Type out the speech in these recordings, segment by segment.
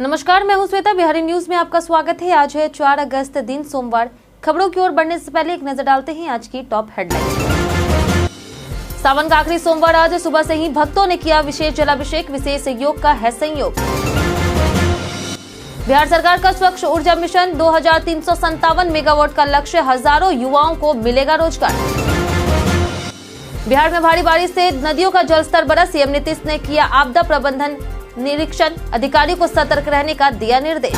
नमस्कार, मैं हूं श्वेता। बिहारी न्यूज में आपका स्वागत है। आज है 4 अगस्त, दिन सोमवार। खबरों की ओर बढ़ने से पहले एक नजर डालते हैं आज की टॉप हेडलाइंस। सावन का आखिरी सोमवार आज सुबह से ही भक्तों ने किया विशेष जलाभिषेक। विशेष योग का है संयोग। बिहार सरकार का स्वच्छ ऊर्जा मिशन 2357 मेगावाट का लक्ष्य, हजारों युवाओं को मिलेगा रोजगार। बिहार में भारी बारिश से नदियों का जलस्तर बढ़ा। सीएम नीतीश ने किया आपदा प्रबंधन निरीक्षण, अधिकारियों को सतर्क रहने का दिया निर्देश।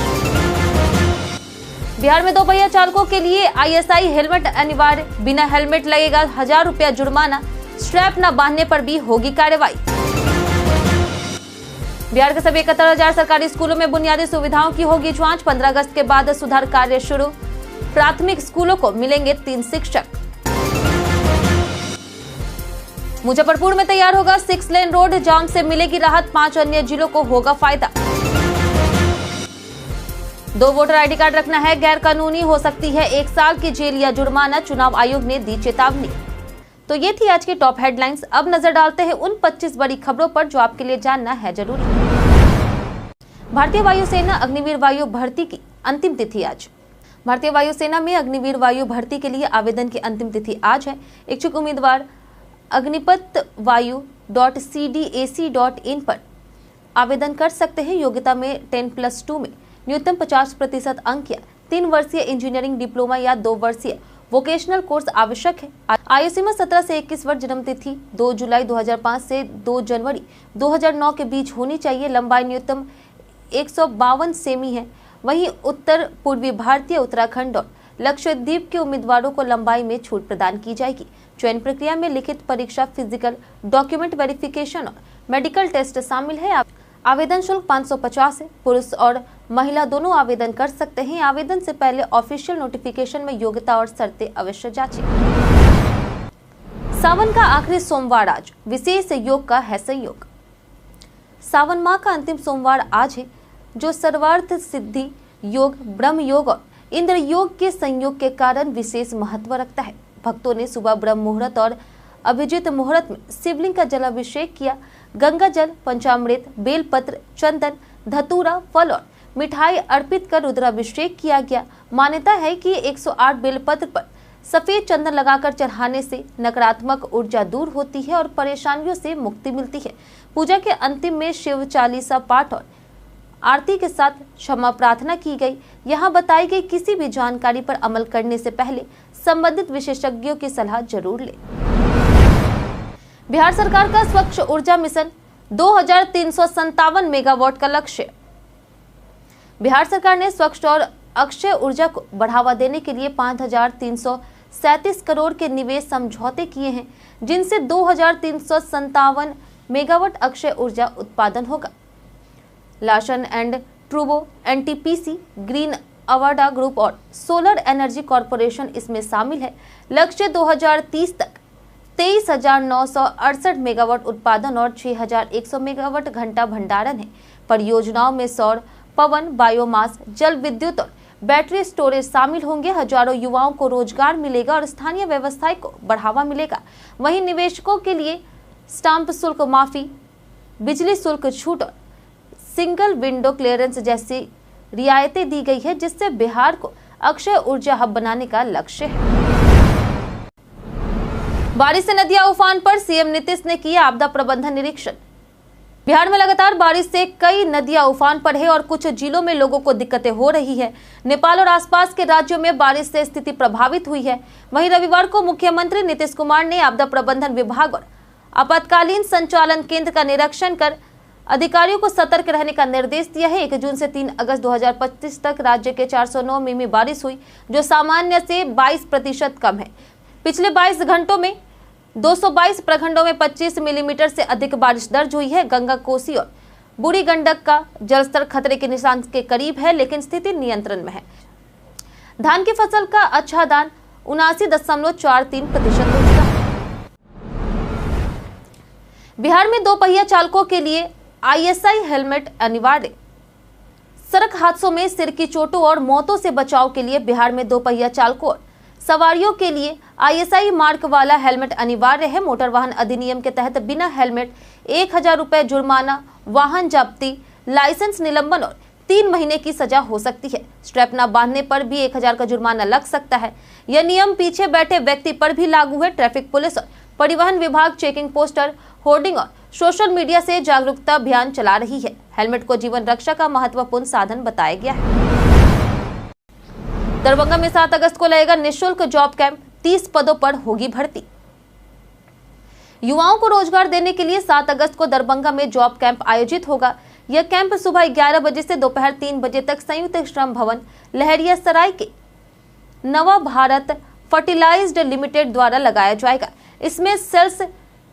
बिहार में दोपहिया चालकों के लिए आईएसआई हेलमेट अनिवार्य, बिना हेलमेट लगेगा 1000 रुपया जुर्माना, स्ट्रैप न बांधने पर भी होगी कार्रवाई। बिहार के सभी 71,000 सरकारी स्कूलों में बुनियादी सुविधाओं की होगी जांच। 15 अगस्त के बाद सुधार कार्य शुरू। प्राथमिक स्कूलों को मिलेंगे 3 शिक्षक। मुजफ्फरपुर में तैयार होगा 6 लेन रोड, जाम से मिलेगी राहत, 5 अन्य जिलों को होगा फायदा। 2 वोटर आईडी कार्ड रखना है गैर कानूनी, हो सकती है 1 साल की जेल या जुर्माना, चुनाव आयोग ने दी चेतावनी। तो ये थी आज की टॉप हेडलाइंस। अब नजर डालते हैं उन 25 बड़ी खबरों पर जो आपके लिए जानना है जरूरी। भारतीय वायुसेना अग्निवीर वायु भर्ती की अंतिम तिथि आज। भारतीय वायुसेना में अग्निवीर वायु भर्ती के लिए आवेदन की अंतिम तिथि आज है। इच्छुक उम्मीदवार अग्निपथवायु.cdac.in पर आवेदन कर सकते हैं। योग्यता में 10+2 में न्यूनतम 50% अंक या 3 वर्षीय इंजीनियरिंग डिप्लोमा या 2 वर्षीय वोकेशनल कोर्स आवश्यक है। आयु सीमा 17 से 21 वर्ष। जन्म तिथि 2 जुलाई 2005 से 2 जनवरी 2009 के बीच होनी चाहिए। लंबाई न्यूनतम 152 सेमी है। वहीं उत्तर पूर्वी भारतीय, उत्तराखंड और लक्षद्वीप के उम्मीदवारों को लंबाई में छूट प्रदान की जाएगी। चयन प्रक्रिया में लिखित परीक्षा, फिजिकल, डॉक्यूमेंट वेरिफिकेशन और मेडिकल टेस्ट शामिल है। आवेदन शुल्क 550 है। पुरुष और महिला दोनों आवेदन कर सकते हैं। आवेदन से पहले ऑफिशियल नोटिफिकेशन में योग्यता और शर्तें अवश्य जांचें। सावन का आखिरी सोमवार आज, विशेष योग का है संयोग। सावन माह का अंतिम सोमवार आज है, जो सर्वार्थ सिद्धि योग, ब्रह्म योग और इंद्र योग के संयोग के कारण विशेष महत्व रखता है। भक्तों ने सुबह ब्रह्म मुहूर्त और अभिजित मुहूर्त में शिवलिंग का जलाभिषेक किया। गंगा जल, पंचामृत, बेलपत्र, चंदन, धतूरा, फल और मिठाई अर्पित कर रुद्राभिषेक किया गया। मान्यता है कि 108 बेलपत्र पर सफेद चंदन लगाकर चढ़ाने से नकारात्मक ऊर्जा दूर होती है और परेशानियों से मुक्ति मिलती है। पूजा के अंतिम में शिव चालीसा पाठ और आरती के साथ क्षमा प्रार्थना की गई। यहाँ बताई गई किसी भी जानकारी पर अमल करने से पहले संबंधित विशेषज्ञों की सलाह जरूर लें। बिहार सरकार का स्वच्छ ऊर्जा मिशन 2357 मेगावाट का लक्ष्य। बिहार सरकार ने स्वच्छ और अक्षय ऊर्जा को बढ़ावा देने के लिए 5337 करोड़ के निवेश समझौते किए हैं, जिनसे 2357 मेगावाट अक्षय ऊर्जा उत्पादन होगा। लार्सन एंड ट्रूबो, एनटीपीसी, ग्रीन अवार्डा ग्रुप और सोलर एनर्जी कॉरपोरेशन इसमें शामिल है। लक्ष्य 2030 तक 23,968 मेगावाट उत्पादन और 6,100 मेगावाट घंटा भंडारण है। परियोजनाओं में सौर, पवन, बायोमास, जल विद्युत और बैटरी स्टोरेज शामिल होंगे। हजारों युवाओं को रोजगार मिलेगा और स्थानीय व्यवसाय को बढ़ावा मिलेगा। वहीं निवेशकों के लिए स्टाम्प शुल्क माफी, बिजली शुल्क छूट और सिंगल विंडो क्लियरेंस जैसी रियायतें दी गई है, जिससे बिहार को अक्षय ऊर्जा हब बनाने का लक्ष्य है। बारिश से नदियां उफान पर, सीएम नीतीश ने किया आपदा प्रबंधन निरीक्षण। बिहार में लगातार बारिश से कई नदियां उफान पर है और कुछ जिलों में लोगों को दिक्कतें हो रही है। नेपाल और आसपास के राज्यों में बारिश से स्थिति प्रभावित हुई है। वहीं रविवार को मुख्यमंत्री नीतीश कुमार ने आपदा प्रबंधन विभाग और आपातकालीन संचालन केंद्र का निरीक्षण कर अधिकारियों को सतर्क रहने का निर्देश दिया है। 1 जून से 3 अगस्त 2025 तक राज्य के 409 मिमी बारिश हुई, जो सामान्य से 22% कम है। पिछले 22 घंटों में 222 प्रखंडों में 25 मिलीमीटर से अधिक बारिश दर्ज हुई है। गंगा, कोसी और बूढ़ी गंडक का जलस्तर खतरे के निशान के करीब है, लेकिन स्थिति नियंत्रण में है। धान की फसल का अच्छा दान 79.43% हो चुका है। बिहार में दोपहिया चालकों के लिए आईएसआई हेलमेट अनिवार्य। सड़क हादसों में सिर की चोटों और मौतों से बचाव के लिए बिहार में दोपहिया चालकों और सवारियों के लिए आईएसआई मार्क वाला हेलमेट अनिवार्य है। मोटर वाहन अधिनियम के तहत बिना हेलमेट 1000 रुपए जुर्माना, वाहन जब्ती, लाइसेंस निलंबन और 3 महीने की सजा हो सकती है। स्ट्रैप न बांधने पर भी 1000 का जुर्माना लग सकता है। यह नियम पीछे बैठे व्यक्ति पर भी लागू है। ट्रैफिक पुलिस और परिवहन विभाग चेकिंग पोस्टर, होर्डिंग और सोशल मीडिया से जागरूकता अभियान चला रही है। हेलमेट को जीवन रक्षा का महत्वपूर्ण साधन बताया गया है। दरभंगा में 7 अगस्त को लगेगा निःशुल्क जॉब कैंप, 30 पदों पर होगी भर्ती। युवाओं को रोजगार देने के लिए 7 अगस्त को दरभंगा में जॉब कैंप आयोजित होगा। यह कैंप सुबह 11 बजे से दोपहर 3 बजे तक संयुक्त श्रम भवन लहरियासराय के नवा भारत फर्टिलाइज्ड लिमिटेड द्वारा लगाया जाएगा। इसमें सेल्स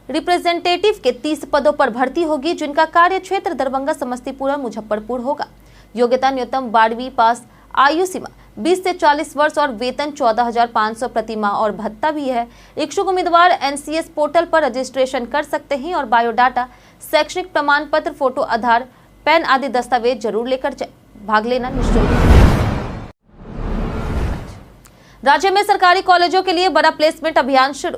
रिप्रेजेंटेटिव के 30 पदों पर भर्ती होगी, जिनका कार्य क्षेत्र दरभंगा, समस्तीपुर और मुजफ्फरपुर होगा। योग्यता न्यूनतम 12वीं पास, आयु सीमा 20 से 40 वर्ष और वेतन 14,500 प्रति माह और भत्ता भी है। इच्छुक उम्मीदवार एनसीएस पोर्टल पर रजिस्ट्रेशन कर सकते हैं और बायोडाटा, शैक्षणिक प्रमाण पत्र, फोटो, आधार, पैन आदि दस्तावेज जरूर लेकर जाए। भाग लेना निःशुल्क। राज्य में सरकारी कॉलेजों के लिए बड़ा प्लेसमेंट अभियान शुरू।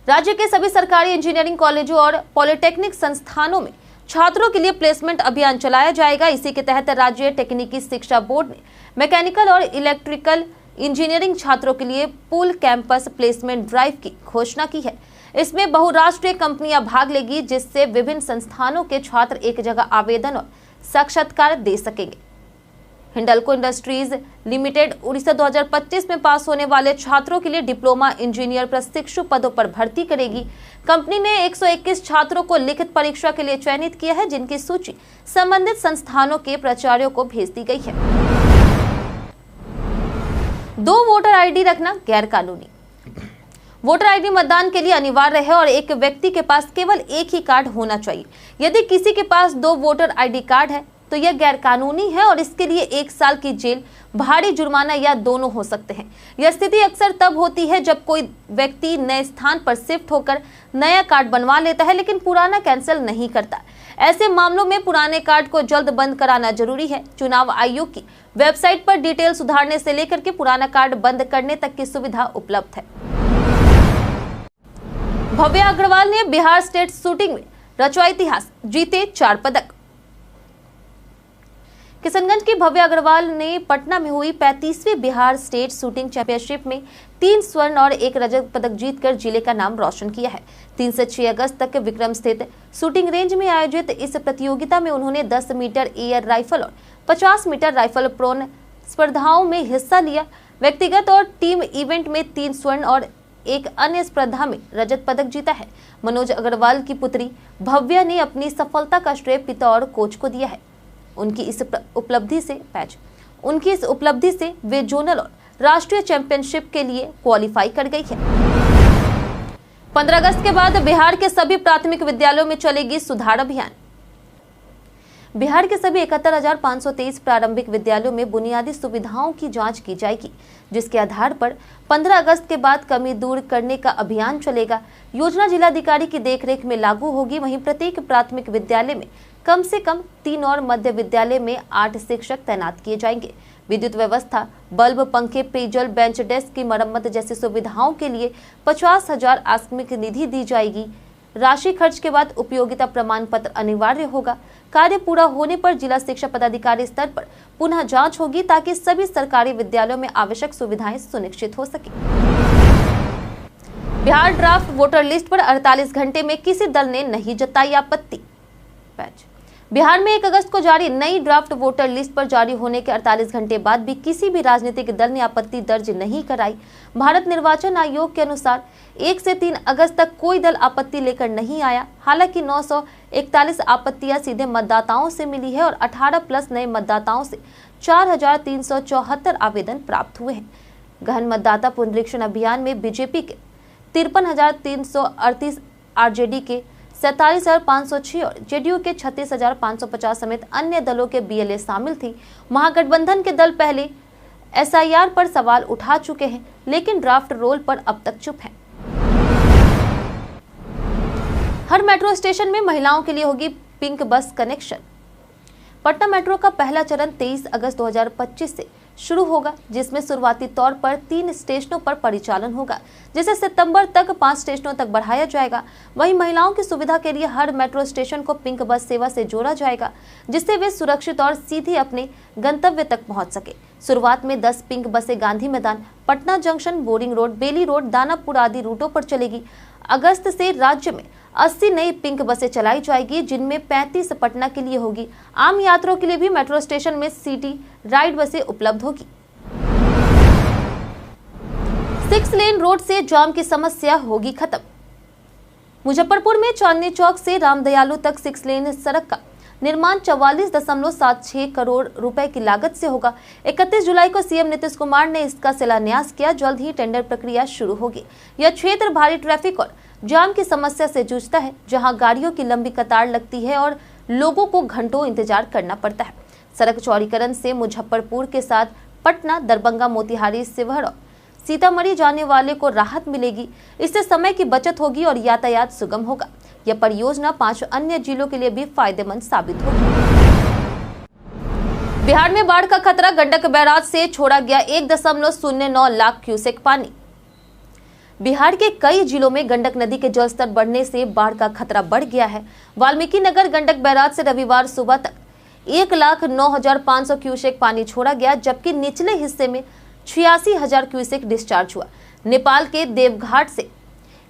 राज्य के सभी सरकारी इंजीनियरिंग कॉलेजों और पॉलिटेक्निक संस्थानों में छात्रों के लिए प्लेसमेंट अभियान चलाया जाएगा। इसी के तहत राज्य तकनीकी शिक्षा बोर्ड ने मैकेनिकल और इलेक्ट्रिकल इंजीनियरिंग छात्रों के लिए पूल कैंपस प्लेसमेंट ड्राइव की घोषणा की है। इसमें बहुराष्ट्रीय कंपनियां भाग लेगी, जिससे विभिन्न संस्थानों के छात्र एक जगह आवेदन और साक्षात्कार दे सकेंगे। हिंडल्को इंडस्ट्रीज लिमिटेड उड़ीसा 2025 में पास होने वाले छात्रों के लिए डिप्लोमा इंजीनियर प्रशिक्षु पदों पर भर्ती करेगी। कंपनी ने 121 छात्रों को लिखित परीक्षा के लिए चयनित किया है, जिनकी सूची संबंधित संस्थानों के प्राचार्यों को भेज दी गई है। 2 वोटर आईडी रखना गैर कानूनी। वोटर आईडी मतदान के लिए अनिवार्य है और एक व्यक्ति के पास केवल एक ही कार्ड होना चाहिए। यदि किसी के पास 2 वोटर आईडी कार्ड है तो यह गैर कानूनी है और इसके लिए 1 साल की जेल, भारी जुर्माना या दोनों हो सकते हैं। यह स्थिति अक्सर तब होती है जब कोई व्यक्ति नए स्थान पर शिफ्ट होकर नया कार्ड बनवा लेता है, लेकिन पुराना कैंसिल नहीं करता। ऐसे मामलों में पुराने कार्ड को जल्द बंद कराना जरूरी है। चुनाव आयोग की वेबसाइट पर डिटेल सुधारने से लेकर के पुराना कार्ड बंद करने तक की सुविधा उपलब्ध है। भव्य अग्रवाल ने बिहार स्टेट शूटिंग में रचा इतिहास, जीते 4 पदक। किशनगंज की भव्य अग्रवाल ने पटना में हुई 35वीं बिहार स्टेट शूटिंग चैंपियनशिप में 3 स्वर्ण और 1 रजत पदक जीतकर जिले का नाम रोशन किया है। 3 से 6 अगस्त तक विक्रम स्थित शूटिंग रेंज में आयोजित इस प्रतियोगिता में उन्होंने 10 मीटर एयर राइफल और 50 मीटर राइफल प्रोन स्पर्धाओं में हिस्सा लिया। व्यक्तिगत और टीम इवेंट में 3 स्वर्ण और एक अन्य स्पर्धा में रजत पदक जीता है। मनोज अग्रवाल की पुत्री भव्या ने अपनी सफलता का श्रेय पिता और कोच को दिया है। उनकी इस उपलब्धि से वे जोनल और राष्ट्रीय चैंपियनशिप के लिए क्वालिफाई कर गई है। 15 अगस्त के बाद बिहार के सभी प्राथमिक विद्यालयों में चलेगी सुधार अभियान। बिहार के सभी 71,523 प्रारंभिक विद्यालयों में बुनियादी सुविधाओं की जांच की जाएगी, जिसके आधार पर 15 अगस्त के बाद कमी दूर करने का अभियान चलेगा। योजना जिलाधिकारी की देखरेख में लागू होगी। वहीं प्रत्येक प्राथमिक विद्यालय में कम से कम 3 और मध्य विद्यालय में 8 शिक्षक तैनात किए जाएंगे। विद्युत व्यवस्था, बल्ब, पंखे, पेयजल, बेंच डेस्क की मरम्मत जैसी सुविधाओं के लिए 50,000 आकस्मिक निधि दी जाएगी। राशि खर्च के बाद उपयोगिता प्रमाण पत्र अनिवार्य होगा। कार्य पूरा होने पर जिला शिक्षा पदाधिकारी स्तर पर पुनः जांच होगी, ताकि सभी सरकारी विद्यालयों में आवश्यक सुविधाएं सुनिश्चित हो सके। बिहार ड्राफ्ट वोटर लिस्ट पर 48 घंटे में किसी दल ने नहीं जताई आपत्ति। बिहार में 1 अगस्त को जारी नई ड्राफ्ट वोटर लिस्ट पर जारी होने के 48 घंटे बाद भी किसी भी राजनीतिक दल ने आपत्ति दर्ज नहीं कराई। भारत निर्वाचन आयोग के अनुसार 1 से 3 अगस्त तक कोई दल आपत्ति लेकर नहीं आया। हालांकि 941 आपत्तियां सीधे मतदाताओं से मिली है और 18+ नए मतदाताओं से 4,374 आवेदन प्राप्त हुए हैं। गहन मतदाता पुनरीक्षण अभियान में बीजेपी के 53,338, आरजेडी के 47,506 और जेडीयू के 36,550 समेत अन्य दलों के बीएलए शामिल थी। महागठबंधन के दल पहले एसआईआर पर सवाल उठा चुके हैं, लेकिन ड्राफ्ट रोल पर अब तक चुप हैं। हर मेट्रो स्टेशन में महिलाओं के लिए होगी पिंक बस कनेक्शन। पटना मेट्रो का पहला चरण 23 अगस्त 2025 से शुरू होगा, जिसमें शुरुआती तौर पर 3 स्टेशनों पर परिचालन होगा, जिसे सितंबर तक 5 स्टेशनों तक बढ़ाया जाएगा। वहीं महिलाओं की सुविधा के लिए हर मेट्रो स्टेशन को पिंक बस सेवा से जोड़ा जाएगा, जिससे वे सुरक्षित और सीधे अपने गंतव्य तक पहुंच सके। शुरुआत में 10 पिंक बसें गांधी मैदान, पटना जंक्शन, बोरिंग रोड, बेली रोड, दानापुर आदि रूटों पर चलेगी। अगस्त से राज्य में 80 नई पिंक बसें चलाई जाएगी, जिनमें 35 पटना के लिए होगी। आम यात्रियों के लिए भी मेट्रो स्टेशन में सिटी राइड बसें उपलब्ध होगी। 6 लेन रोड से जाम की समस्या होगी खत्म। मुजफ्फरपुर में चांदनी चौक से रामदयालु तक 6 लेन सड़क का निर्माण 44.76 करोड़ रुपए की लागत से होगा। 31 जुलाई को सीएम नीतीश कुमार ने इसका शिलान्यास किया। जल्द ही टेंडर प्रक्रिया शुरू होगी। यह क्षेत्र भारी ट्रैफिक और जाम की समस्या से जूझता है, जहां गाड़ियों की लंबी कतार लगती है और लोगों को घंटों इंतजार करना पड़ता है। सड़क चौड़ीकरण से मुजफ्फरपुर के साथ पटना, दरभंगा, मोतिहारी, शिवहर और सीतामढ़ी जाने वाले को राहत मिलेगी। इससे समय की बचत होगी और यातायात सुगम होगा। यह परियोजना 5 अन्य जिलों के लिए भी फायदेमंद साबित होगी। बिहार में बाढ़ का खतरा, गंडक बैराज से छोड़ा गया 1.09 लाख क्यूसेक पानी। बिहार के कई जिलों में गंडक नदी के जलस्तर बढ़ने से बाढ़ का खतरा बढ़ गया है। वाल्मीकि नगर गंडक बैराज से रविवार सुबह तक 1,09,500 क्यूसेक पानी छोड़ा गया, जबकि निचले हिस्से में 86,000 क्यूसेक डिस्चार्ज हुआ। नेपाल के देवघाट से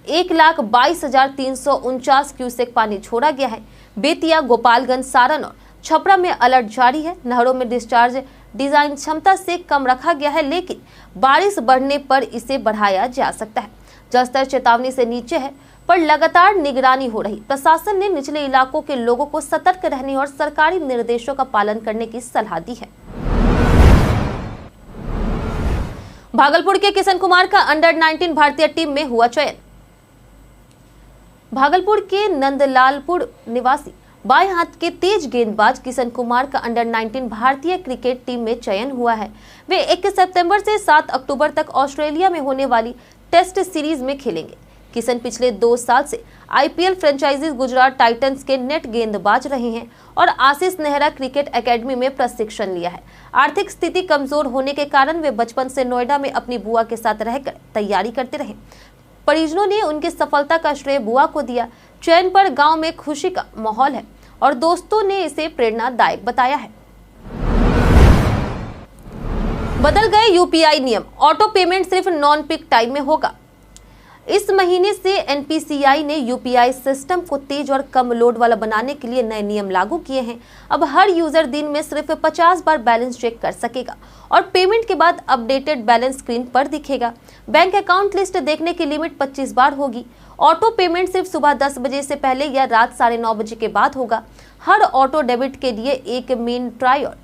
1,22,349 क्यूसेक पानी छोड़ा गया है। बेतिया, गोपालगंज, सारण और छपरा में अलर्ट जारी है। नहरों में डिस्चार्ज डिजाइन क्षमता से कम रखा गया है, लेकिन बारिश बढ़ने पर इसे बढ़ाया जा सकता है। जलस्तर चेतावनी से नीचे है, पर लगातार निगरानी हो रही। प्रशासन ने निचले इलाकों के लोगों को सतर्क रहने और सरकारी निर्देशों का पालन करने की सलाह दी है। भागलपुर के किशन कुमार का अंडर 19 भारतीय टीम में हुआ चयन। भागलपुर के नंदलालपुर निवासी बाएं हाथ के तेज गेंदबाज किशन कुमार का अंडर 19 भारतीय क्रिकेट टीम में चयन हुआ है। वे 21 सितंबर से 7 अक्टूबर तक ऑस्ट्रेलिया में होने वाली टेस्ट सीरीज में खेलेंगे। किशन पिछले 2 साल से आईपीएल फ्रेंचाइजी गुजरात टाइटंस के नेट गेंदबाज रहे हैं और आशीष नेहरा क्रिकेट एकेडमी में प्रशिक्षण लिया है। आर्थिक स्थिति कमजोर होने के कारण वे बचपन से नोएडा में अपनी बुआ के साथ रहकर तैयारी करते रहे। परिजनों ने उनकी सफलता का श्रेय बुआ को दिया। चयन पर गांव में खुशी का माहौल है और दोस्तों ने इसे प्रेरणादायक बताया है। बदल गए यूपीआई नियम, ऑटो पेमेंट सिर्फ नॉन पीक टाइम में होगा। इस महीने से एनपीसीआई ने यूपीआई सिस्टम को तेज और कम लोड वाला बनाने के लिए नए नियम लागू किए हैं। अब हर यूजर दिन में सिर्फ 50 बार बैलेंस चेक कर सकेगा और पेमेंट के बाद अपडेटेड बैलेंस स्क्रीन पर दिखेगा। बैंक अकाउंट लिस्ट देखने की लिमिट 25 बार होगी। ऑटो पेमेंट सिर्फ सुबह 10 बजे से पहले या रात 9:30 बजे के बाद होगा। हर ऑटो डेबिट के लिए 1 मेन ट्राई और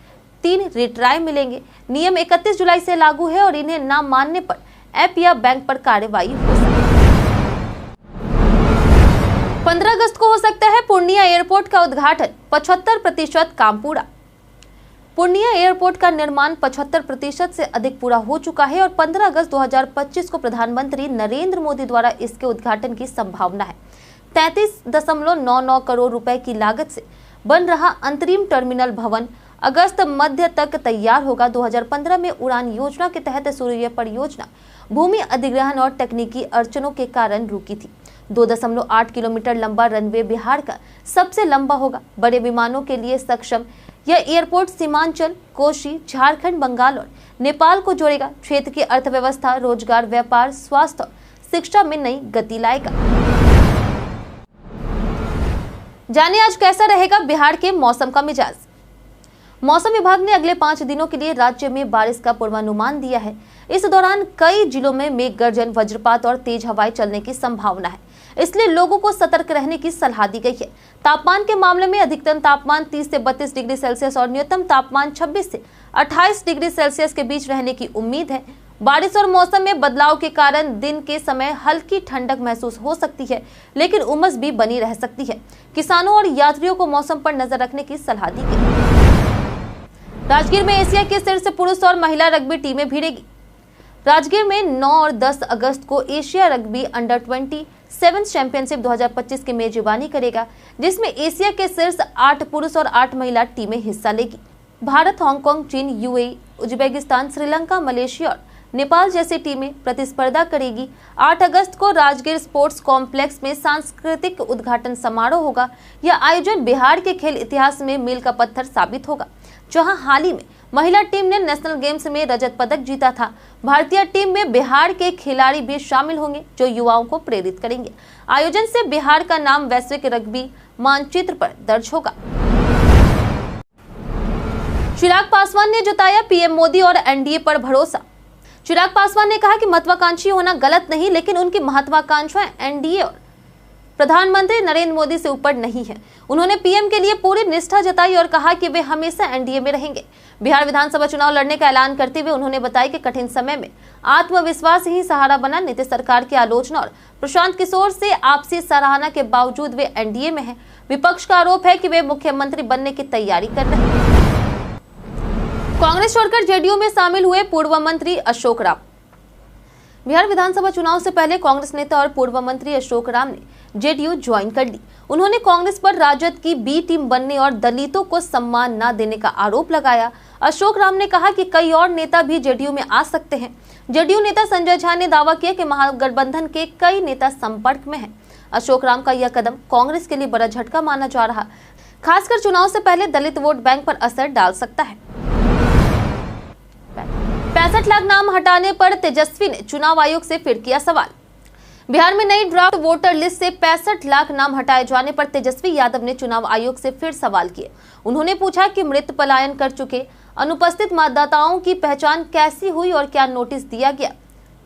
3 रिट्राई मिलेंगे। नियम 31 जुलाई से लागू है और इन्हें न मानने पर ऐप या बैंक पर कार्रवाई हो सकती है। 15 अगस्त को हो सकता है पूर्णिया एयरपोर्ट का उद्घाटन, 75% काम पूरा। पूर्णिया एयरपोर्ट का निर्माण 75% से अधिक पूरा हो चुका है और 15 अगस्त 2025 को प्रधानमंत्री नरेंद्र मोदी द्वारा इसके उद्घाटन की संभावना है। 33.99 करोड़ रुपए की लागत से बन रहा अंतरिम टर्मिनल भवन अगस्त मध्य तक तैयार होगा। 2015 में उड़ान योजना के तहत शुरू यह परियोजना भूमि अधिग्रहण और तकनीकी अड़चनों के कारण रुकी थी। 2.8 किलोमीटर लंबा रनवे बिहार का सबसे लंबा होगा। बड़े विमानों के लिए सक्षम यह एयरपोर्ट सीमांचल, कोशी, झारखंड, बंगाल और नेपाल को जोड़ेगा। क्षेत्र की अर्थव्यवस्था, रोजगार, व्यापार, स्वास्थ्य और शिक्षा में नई गति लाएगा। जाने आज कैसा रहेगा बिहार के मौसम का मिजाज। मौसम विभाग ने अगले 5 दिनों के लिए राज्य में बारिश का पूर्वानुमान दिया है। इस दौरान कई जिलों में मेघ गर्जन, वज्रपात और तेज हवाएं चलने की संभावना है, इसलिए लोगों को सतर्क रहने की सलाह दी गई है। तापमान के मामले में अधिकतम तापमान 30 से 32 डिग्री सेल्सियस और न्यूनतम तापमान 26 से 28 डिग्री सेल्सियस के बीच रहने की उम्मीद है। बारिश और मौसम में बदलाव के कारण दिन के समय हल्की ठंडक महसूस हो सकती है, लेकिन उमस भी बनी रह सकती है। किसानों और यात्रियों को मौसम पर नजर रखने की सलाह दी गई। राजगीर में एशिया के शीर्ष पुरुष और महिला रग्बी टीमें भिड़ेगी। राजगीर में 9 और 10 अगस्त को एशिया रग्बी अंडर 27 चैंपियनशिप 2025 की मेजबानी करेगा, जिसमें एशिया के शीर्ष 8 पुरुष और 8 महिला टीमें हिस्सा लेगी। भारत, हांगकांग, चीन, यूएई, उज्बेकिस्तान, श्रीलंका, मलेशिया और नेपाल जैसी टीमें प्रतिस्पर्धा करेगी। 8 अगस्त को राजगीर स्पोर्ट्स कॉम्प्लेक्स में सांस्कृतिक उद्घाटन समारोह होगा। यह आयोजन बिहार के खेल इतिहास में मील का पत्थर साबित होगा, जहां हाल ही में महिला टीम ने नेशनल गेम्स में रजत पदक जीता था। भारतीय टीम में बिहार के खिलाड़ी भी शामिल होंगे, जो युवाओं को प्रेरित करेंगे। आयोजन से बिहार का नाम वैश्विक रग्बी मानचित्र पर दर्ज होगा। चिराग पासवान ने जताया पीएम मोदी और एनडीए पर भरोसा। चिराग पासवान ने कहा कि महत्वाकांक्षी होना गलत नहीं, लेकिन उनकी महत्वाकांक्षाएं एनडीए और प्रधानमंत्री नरेंद्र मोदी से ऊपर नहीं है। उन्होंने पीएम के लिए पूरी निष्ठा जताई और कहा कि वे हमेशा एनडीए में रहेंगे। बिहार विधानसभा चुनाव लड़ने का ऐलान करते हुए उन्होंने बताया कि कठिन समय में आत्मविश्वास ही सहारा बना। नीतीश सरकार की आलोचना और प्रशांत किशोर से आपसी सराहना के बावजूद वे एनडीए में हैं। विपक्ष का आरोप है कि वे मुख्यमंत्री बनने की तैयारी कर रहे हैं। कांग्रेस छोड़कर जेडीयू में शामिल हुए पूर्व मंत्री अशोक राम। बिहार विधानसभा चुनाव से पहले कांग्रेस नेता और पूर्व मंत्री अशोक राम ने जेडीयू ज्वाइन कर ली। उन्होंने कांग्रेस पर राजद की बी टीम बनने और दलितों को सम्मान न देने का आरोप लगाया। अशोक राम ने कहा कि कई और नेता भी जेडीयू में आ सकते हैं। जेडीयू नेता संजय झा ने दावा किया कि महागठबंधन के कई नेता संपर्क में हैं। अशोक राम का यह कदम कांग्रेस के लिए बड़ा झटका माना जा रहा, खासकर चुनाव से पहले दलित वोट बैंक पर असर डाल सकता है। 65 लाख नाम हटाने पर तेजस्वी ने चुनाव आयोग से फिर किया सवाल। बिहार में नई ड्राफ्ट वोटर लिस्ट से 65 लाख नाम हटाए जाने पर तेजस्वी यादव ने चुनाव आयोग से फिर सवाल किए। उन्होंने पूछा कि मृत पलायन कर चुके अनुपस्थित मतदाताओं की पहचान कैसी हुई और क्या नोटिस दिया गया।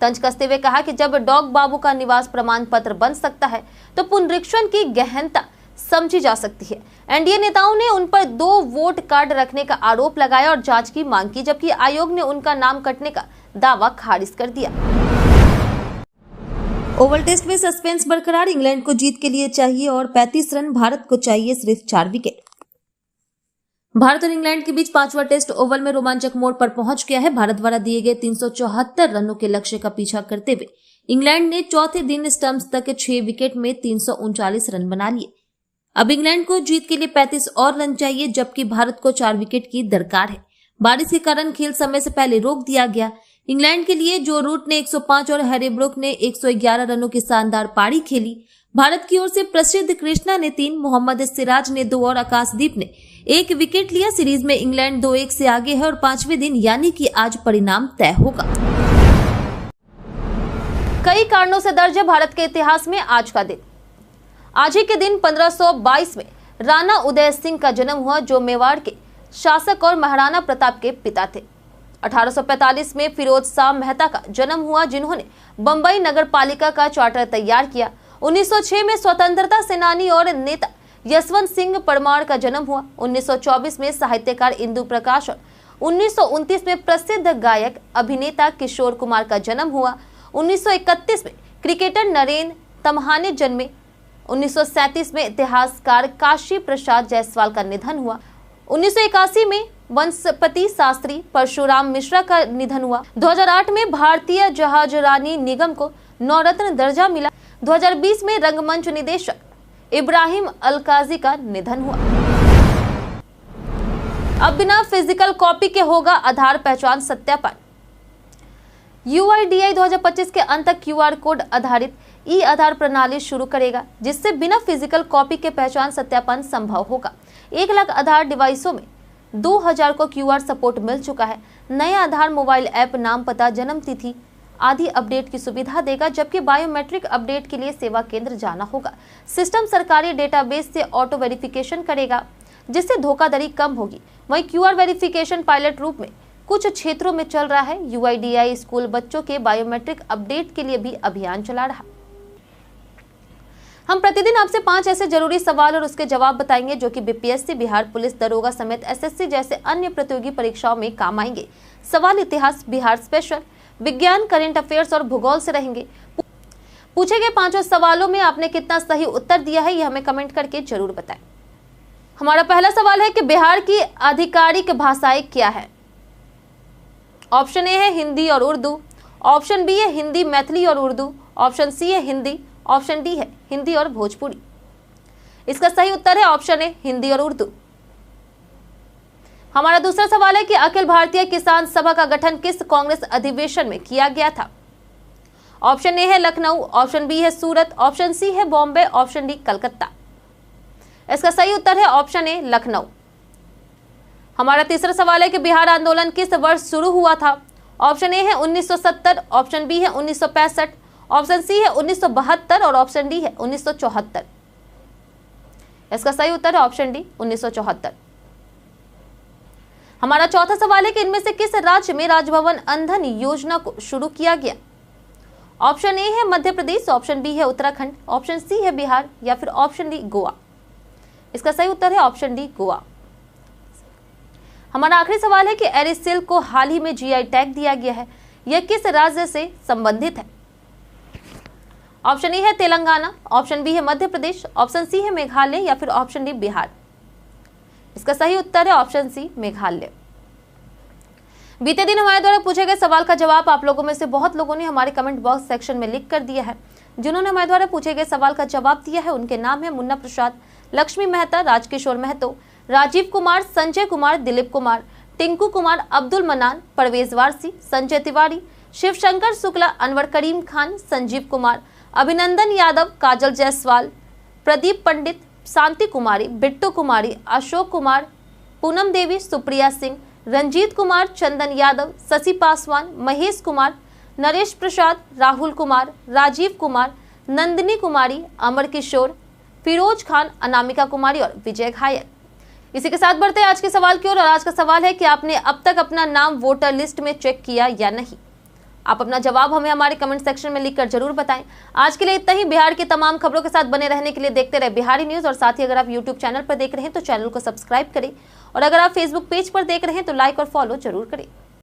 तंज कसते हुए कहा कि जब डॉग बाबू का निवास प्रमाण पत्र बन सकता है तो पुनरीक्षण की गहनता समझी जा सकती है। एनडीए नेताओं ने उन पर 2 वोट कार्ड रखने का आरोप लगाया और जांच की मांग की, जबकि आयोग ने उनका नाम कटने का दावा खारिज कर दिया। ओवल टेस्ट में सस्पेंस बरकरार, इंग्लैंड को जीत के लिए चाहिए और 35 रन, भारत को चाहिए सिर्फ 4 विकेट। भारत और इंग्लैंड के बीच 5वां टेस्ट ओवल में रोमांचक मोड़ पर पहुंच गया है। भारत द्वारा दिए गए 374 रनों के लक्ष्य का पीछा करते हुए इंग्लैंड ने चौथे दिन स्टंप्स तक 6 विकेट में 339 रन बना लिए। अब इंग्लैंड को जीत के लिए 35 और रन चाहिए, जबकि भारत को 4 विकेट की दरकार है। बारिश के कारण खेल समय से पहले रोक दिया गया। इंग्लैंड के लिए जो रूट ने 105 और हैरी ब्रूक ने 111 रनों की शानदार पारी खेली। भारत की ओर से प्रसिद्ध कृष्णा ने 3, मोहम्मद सिराज ने 2 और आकाशदीप ने 1 विकेट लिया। सीरीज में इंग्लैंड 2-1 से आगे है और 5वें दिन यानी कि आज परिणाम तय होगा। कई कारणों से दर्ज है भारत के इतिहास में आज का दिन। आज ही के दिन 1522 में राणा उदय सिंह का जन्म हुआ, जो मेवाड़ के शासक और महाराणा प्रताप के पिता थे। 1845 में फिरोज शाह मेहता का जन्म हुआ, जिन्होंने बंबई नगर पालिका का चार्टर तैयार किया। 1906 में स्वतंत्रता सेनानी और नेता यशवंत सिंह परमार का जन्म हुआ। 1924 में साहित्यकार इंदु प्रकाश और 1929 में प्रसिद्ध गायक अभिनेता किशोर कुमार का जन्म हुआ। 1931 में क्रिकेटर नरेंद्र तम्हाने जन्मे। 1937 में इतिहासकार काशी प्रसाद जायसवाल का निधन हुआ। 1981 में वनस्पति शास्त्री परशुराम मिश्रा का निधन हुआ। 2008 में भारतीय जहाजरानी निगम को 9 रत्न दर्जा मिला। 2020 में रंगमंच निदेशक इब्राहिम अलकाजी का निधन हुआ। अब बिना फिजिकल कॉपी के होगा आधार पहचान सत्यापन। UIDAI 2025 के अंत तक QR कोड आधारित ई-आधार प्रणाली शुरू करेगा, जिससे बिना फिजिकल कॉपी के पहचान सत्यापन संभव होगा। 1 लाख आधार डिवाइसों में 2000 को QR सपोर्ट मिल चुका है। नया आधार मोबाइल ऐप नाम, पता, जन्म तिथि आदि अपडेट की सुविधा देगा, जबकि बायोमेट्रिक अपडेट के लिए सेवा केंद्र जाना होगा। सिस्टम सरकारी डेटाबेस से ऑटो वेरिफिकेशन करेगा, जिससे धोखाधड़ी कम होगी। वहीं QR वेरिफिकेशन पायलट रूप में कुछ क्षेत्रों में चल रहा है। UIDAI स्कूल बच्चों के बायोमेट्रिक अपडेट के लिए भी अभियान चला रहा। हम प्रतिदिन आपसे 5 ऐसे जरूरी सवाल और उसके जवाब बताएंगे, जो कि BPSC, बिहार पुलिस दरोगा समेत SSC जैसे अन्य प्रतियोगी परीक्षाओं में काम आएंगे। सवाल इतिहास, बिहार स्पेशल, विज्ञान, करंट अफेयर्स और भूगोल से रहेंगे। पूछे गए 5 सवालों में आपने कितना सही उत्तर दिया है, यह हमें कमेंट करके जरूर बताएं। हमारा पहला सवाल है कि बिहार की आधिकारिक भाषाएं क्या है। ऑप्शन ए है हिंदी और उर्दू, ऑप्शन बी है हिंदी, मैथिली और उर्दू, ऑप्शन सी है हिंदी, ऑप्शन डी है हिंदी और भोजपुरी। इसका सही उत्तर है ऑप्शन ए, हिंदी और उर्दू। हमारा दूसरा सवाल है कि अखिल भारतीय किसान सभा का गठन किस कांग्रेस अधिवेशन में किया गया था? ऑप्शन ए है लखनऊ, ऑप्शन बी है सूरत, ऑप्शन सी है बॉम्बे, ऑप्शन डी कलकत्ता। इसका सही उत्तर है ऑप्शन ए लखनऊ। हमारा तीसरा सवाल है कि बिहार आंदोलन किस वर्ष शुरू हुआ था? ऑप्शन ए है 1970, ऑप्शन बी है 1965, ऑप्शन सी है 1972 और ऑप्शन डी है 1974। इसका सही उत्तर है ऑप्शन डी 1974। हमारा चौथा सवाल है कि इनमें से किस राज्य में राजभवन अंधन योजना को शुरू किया गया? ऑप्शन ए है मध्य प्रदेश, ऑप्शन बी है उत्तराखंड, ऑप्शन सी है बिहार या फिर ऑप्शन डी गोवा। इसका सही उत्तर है ऑप्शन डी गोवा। हमारा आखिरी सवाल है कि एरिसेल को हाल ही में जीआई टैग दिया गया है, यह किस राज्य से संबंधित है? ऑप्शन ए है तेलंगाना, ऑप्शन बी है मध्य प्रदेश, ऑप्शन सी है मेघालय या फिर ऑप्शन डी बिहार। इसका सही उत्तर है ऑप्शन सी मेघालय। बीते दिन हमारे द्वारा पूछे गए सवाल का जवाब आप लोगों में से बहुत लोगों ने हमारे कमेंट बॉक्स सेक्शन में लिख कर दिया है। जिन्होंने हमारे द्वारा पूछे गए सवाल का जवाब दिया है उनके नाम है मुन्ना प्रसाद, लक्ष्मी मेहता, राजकिशोर महतो, राजीव कुमार, संजय कुमार, दिलीप कुमार, टिंकू कुमार, अब्दुल मनान, परवेज वारसी, संजय तिवारी, शिवशंकर शुक्ला, अनवर करीम खान, संजीव कुमार, अभिनंदन यादव, काजल जायसवाल, प्रदीप पंडित, शांति कुमारी, बिट्टू कुमारी, अशोक कुमार, पूनम देवी, सुप्रिया सिंह, रंजीत कुमार, चंदन यादव, शशि पासवान, महेश कुमार, नरेश प्रसाद, राहुल कुमार, राजीव कुमार, नंदिनी कुमारी, अमर किशोर, फिरोज खान, अनामिका कुमारी और विजय घायल। इसी के साथ बढ़ते हैं आज के सवाल की ओर। और आज का सवाल है कि आपने अब तक अपना नाम वोटर लिस्ट में चेक किया या नहीं? आप अपना जवाब हमें हमारे कमेंट सेक्शन में लिखकर जरूर बताएं। आज के लिए इतना ही। बिहार की तमाम खबरों के साथ बने रहने के लिए देखते रहे बिहारी न्यूज। और साथ ही अगर आप यूट्यूब चैनल पर देख रहे हैं तो चैनल को सब्सक्राइब करें और अगर आप फेसबुक पेज पर देख रहे हैं तो लाइक और फॉलो जरूर करें।